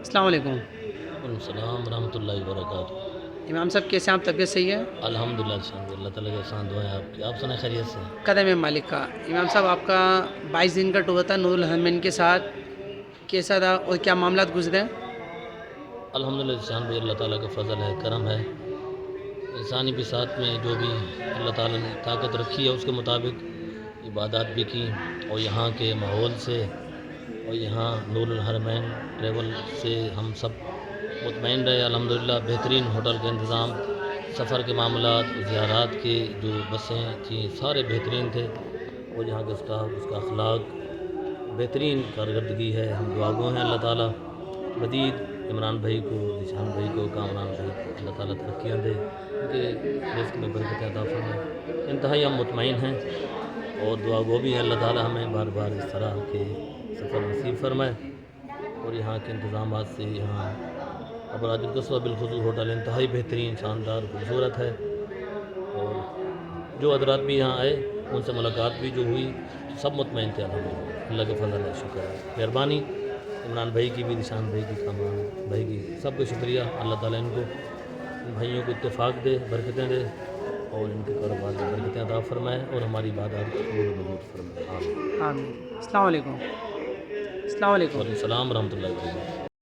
السلام علیکم السلام ورحمۃ اللہ وبرکاتہ۔ امام صاحب کیسے ہیں آپ؟ طبیعت صحیح ہے؟ الحمدللہ الحمد اللہ تعالیٰ کے احسان دعائیں آپ کی، آپ سنیں خیریت سے ہیں؟ قدم مالک کا امام صاحب آپ کا 22 دن کا ٹور تھا نور الحرمین کے ساتھ، کیسا تھا اور کیا معاملات گزرے؟ الحمدللہ انسان بھی اللہ تعالیٰ کا فضل ہے، کرم ہے۔ انسانی بھی ساتھ میں جو بھی اللہ تعالیٰ نے طاقت رکھی ہے اس کے مطابق عبادات بھی کی، اور یہاں کے ماحول سے اور یہاں نور الحرمین ٹریول سے ہم سب مطمئن رہے۔ الحمدللہ بہترین ہوٹل کے انتظام، سفر کے معاملات، زیارات کے جو بسیں تھیں سارے بہترین تھے، اور یہاں کے اسٹاف، اس کا اخلاق بہترین کارکردگی ہے۔ ہم دعاگو ہیں اللہ تعالیٰ مزید عمران بھائی کو، ذیشان بھائی کو، کامران بھائی کو اللہ تعالیٰ ترقیاں دے، ان کے رزق میں برکت عطا فرمائے۔ انتہائی ہم مطمئن ہیں اور دعاگو بھی ہیں، اللہ تعالیٰ ہمیں بار بار اس طرح کے سفر نصیب فرمائے، اور یہاں کے انتظامات سے یہاں ابراج القصوہ بالخصوص ہوٹل انتہائی بہترین، شاندار، خوبصورت ہے، اور جو حضرات بھی یہاں آئے ان سے ملاقات بھی جو ہوئی سب مطمئن تھے۔ الحمدللہ اللہ کے فضل ہے، شکر ہے، مہربانی عمران بھائی کی بھی، ذیشان بھائی کی، کامران بھائی کی، سب کو شکریہ۔ اللہ تعالیٰ ان کو، ان بھائیوں کو اتفاق دے، برکتیں دے، اور ان کے کاروبار میں برکتیں عطا فرمائے، اور ہماری عبادات کو قبول و منظور فرمائے، آمین۔ آمین۔ السلام علیکم۔ السلام علیکم۔ وعلیکم السلام ورحمۃ اللہ وبرکاتہ۔